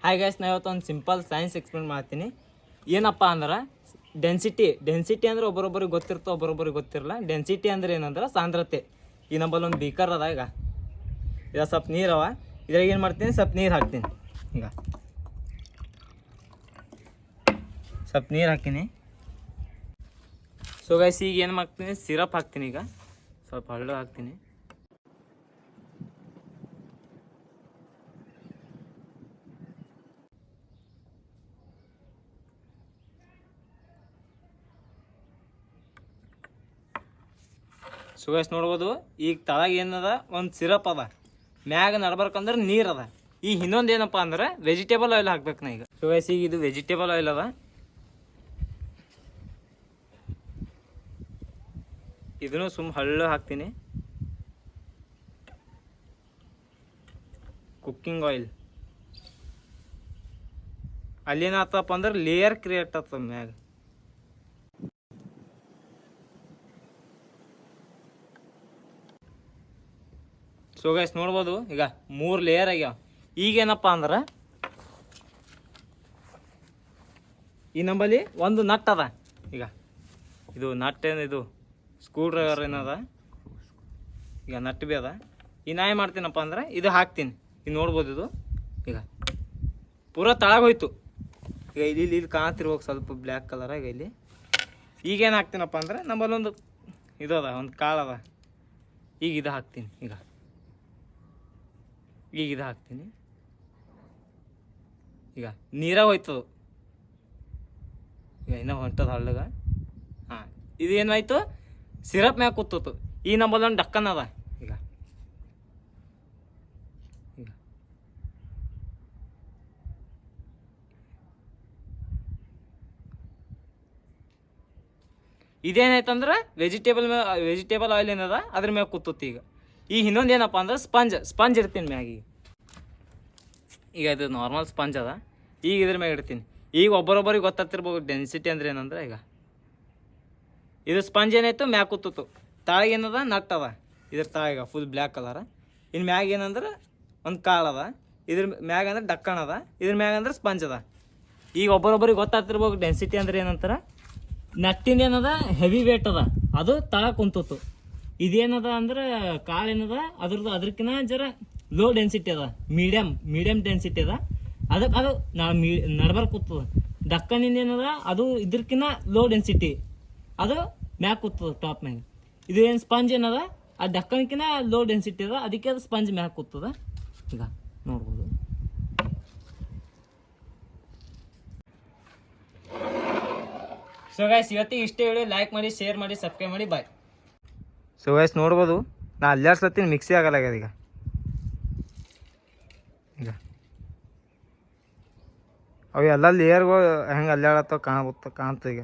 Hi guys, ನಾ ಇವತ್ತು ಒಂದು ಸಿಂಪಲ್ ಸೈನ್ಸ್ ಎಕ್ಸ್ಪ್ಲೇನ್ ಮಾಡ್ತೀನಿ. ಏನಪ್ಪ ಅಂದ್ರೆ ಡೆನ್ಸಿಟಿ ಅಂದ್ರೆ ಒಬ್ಬರೊಬ್ಬರಿಗೆ ಗೊತ್ತಿರ್ತೋ ಒಬ್ಬರೊಬ್ಬರಿಗೆ ಗೊತ್ತಿರಲ್ಲ. ಡೆನ್ಸಿಟಿ ಅಂದ್ರೆ ಏನಂದ್ರೆ ಸಾಂದ್ರತೆ. ಈ ನಂಬಲ್ಲಿ ಒಂದು ಬೀಕರ್ ಅದ. ಈಗ ಸ್ವಲ್ಪ ನೀರವ, ಇದ್ರಾಗ ಏನು ಮಾಡ್ತೀನಿ, ಸ್ವಲ್ಪ ನೀರು ಹಾಕ್ತೀನಿ. ಈಗ ಸ್ವಲ್ಪ ನೀರು ಹಾಕ್ತೀನಿ. ಸೊ ಗೈಸ್, ಈಗ ಏನು ಮಾಡ್ತೀನಿ, ಸಿರಪ್ ಹಾಕ್ತೀನಿ. ಈಗ ಸ್ವಲ್ಪ ಹಳ್ಳು ಹಾಕ್ತೀನಿ. ಸೊ ಗೈಸ್ ನೋಡ್ಬೋದು, ಈಗ ತಳಗ ಏನದ, ಒಂದು ಸಿರಪ್ ಅದ, ಮ್ಯಾಗ ನಡ್ಬರ್ಕಂದ್ರೆ ನೀರು ಅದ. ಈಗ ಇನ್ನೊಂದು ಏನಪ್ಪ ಅಂದ್ರೆ ವೆಜಿಟೇಬಲ್ ಆಯಿಲ್ ಹಾಕ್ಬೇಕು ನಾ. ಈಗ ಸೊ ಗೈಸ್, ಈಗ ಇದು ವೆಜಿಟೇಬಲ್ ಆಯಿಲ್ ಅದ. ಇದನ್ನು ಹಳ್ಳು ಹಾಕ್ತೀನಿ. ಕುಕ್ಕಿಂಗ್ ಆಯಿಲ್ ಅಲ್ಲೇನಾಗ್ತಪ್ಪ ಅಂದ್ರೆ ಲೇಯರ್ ಕ್ರಿಯೇಟ್ ಆಗ್ತದ ಮ್ಯಾಗ. ಸೊ ಗೈಸ್ ನೋಡ್ಬೋದು, ಈಗ 3 ಲೇಯರ್ ಆಗ್ಯಾವ. ಈಗೇನಪ್ಪ ಅಂದ್ರೆ ಈ ನಂಬಲ್ಲಿ ಒಂದು ನಟ್ ಅದ. ಈಗ ಇದು ನಟ್ ಇದು ಸ್ಕ್ರೂ ಡ್ರೈವರ್ ಏನದ, ಈಗ ನಟ್ ಬಿ ಅದ. ಈಗ ನಾ ಏನು ಮಾಡ್ತೀನಪ್ಪ ಅಂದ್ರೆ ಇದು ಹಾಕ್ತೀನಿ. ಈಗ ನೋಡ್ಬೋದು, ಇದು ಈಗ ಪೂರ ತಳಗ ಹೋಯ್ತು. ಈಗ ಇಲ್ಲಿ ಕಾಣ್ತಿರ್ಬೇಕು ಸ್ವಲ್ಪ ಬ್ಲ್ಯಾಕ್ ಕಲರ್. ಈಗ ಇಲ್ಲಿ ಈಗೇನು ಹಾಕ್ತೀನಪ್ಪ ಅಂದ್ರೆ ನಮ್ಮಲ್ಲೊಂದು ಇದು ಅದ, ಒಂದು ಕಾಳು ಅದ. ಈಗ ಇದು ಹಾಕ್ತೀನಿ. ಈಗ ಇದು ಹಾಕ್ತೀನಿ. ಈಗ ನೀರಾಗ ಹೋಯ್ತದು. ಈಗ ಇನ್ನೂ ಹೊಂಟದ ಹಳ್ಳಗ. ಹಾಂ, ಇದು ಏನಾಯ್ತು, ಸಿರಪ್ ಮ್ಯಾಗ ಕೂತು. ಈ ನಂಬಲ್ಲೊಂದು ಡಕ್ಕನ್ ಅದ. ಈಗ ಈಗ ಇದೇನಾಯ್ತಂದ್ರೆ ವೆಜಿಟೇಬಲ್ ಆಯಿಲ್ ಏನದ ಅದ್ರ ಮ್ಯಾಗ ಕೂತತಿ. ಈಗ ಇನ್ನೊಂದು ಏನಪ್ಪ ಅಂದ್ರೆ ಸ್ಪಂಜ್ ಇರ್ತೀನಿ ಮ್ಯಾಗ. ಈಗ ಇದು ನಾರ್ಮಲ್ ಸ್ಪಂಜ್ ಅದ. ಈಗ ಇದ್ರ ಮ್ಯಾಗ ಇಡ್ತೀನಿ. ಈಗ ಒಬ್ಬರೊಬ್ಬರಿಗೆ ಗೊತ್ತಾಗ್ತಿರ್ಬೋದು ಡೆನ್ಸಿಟಿ ಅಂದ್ರೆ ಏನಂದ್ರೆ, ಈಗ ಇದು ಸ್ಪಂಜ್ ಏನಾಯ್ತು ಮ್ಯಾಗ ಕೂತು. ತಾಳಿಗೆ ಏನದ, ನಟ್ ಅದ. ಇದ್ರ ತಾಳಿಗ ಫುಲ್ ಬ್ಲ್ಯಾಕ್ ಕಲರ್. ಇನ್ನು ಮ್ಯಾಗ ಏನಂದ್ರೆ ಒಂದು ಕಾಳು ಅದ. ಇದ್ರ ಮ್ಯಾಗ ಅಂದ್ರೆ ಡಕ್ಕಣ ಅದ. ಇದ್ರ ಮ್ಯಾಗ ಅಂದ್ರೆ ಸ್ಪಂಜ್ ಅದ. ಈಗ ಒಬ್ಬರೊಬ್ಬರಿಗೆ ಗೊತ್ತಾಗ್ತಿರ್ಬೋದು ಡೆನ್ಸಿಟಿ ಅಂದ್ರೆ ಏನಂತಾರೆ. ನಟ್ಟಿಂದ ಏನದ ಹೆವಿ ವೇಟ್ ಅದ, ಅದು ತಳ ಕುಂತು. ಇದೇನದ ಅಂದ್ರೆ ಕಾಳು ಏನದ ಅದ್ರಕಿನ್ನ ಜರ ಲೋ ಡೆನ್ಸಿಟಿ ಅದ, ಮೀಡಿಯಂ ಡೆನ್ಸಿಟಿ ಅದ. ಅದಕ್ಕೆ ಅದು ನಡ್ಬರ್ ಕೂತದ. ಡಕ್ಕನಿಂದ ಏನದ ಅದು ಇದ್ರಕಿನ್ನ ಲೋ ಡೆನ್ಸಿಟಿ, ಅದು ಮ್ಯಾಗ ಕೂತದ ಟಾಪ್ ಮ್ಯಾಗ. ಇದು ಏನು ಸ್ಪಂಜ್ ಏನದ, ಆ ಡಕ್ಕನ್ಕಿನ್ನ ಲೋ ಡೆನ್ಸಿಟಿ ಅದ, ಅದಕ್ಕೆ ಅದು ಸ್ಪಂಜ್ ಮ್ಯಾಗ ಕೂತದ. ಈಗ ನೋಡ್ಬೋದು. ಸೊ ಗೈಸ್, ಇವತ್ತಿಗೆ ಇಷ್ಟೇ. ಹೇಳಿ ಲೈಕ್ ಮಾಡಿ, ಶೇರ್ ಮಾಡಿ, ಸಬ್ಸ್ಕ್ರೈಬ್ ಮಾಡಿ. ಬಾಯ್. ಸೊ ಗೈಸ್ ನೋಡ್ಬೋದು, ನಾ ಅಲ್ಲಾಡ್ಸತ್ತೀನಿ, ಮಿಕ್ಸಿ ಆಗಲ್ಲಾಗ್ಯದ. ಈಗ ಈಗ ಅವು ಎಲ್ಲ ಲೇಯರ್ಗಳು ಹೆಂಗೆ ಅಲ್ಲಾಡತ್ತವ ಕಾಣ್ತದೆ ಈಗ.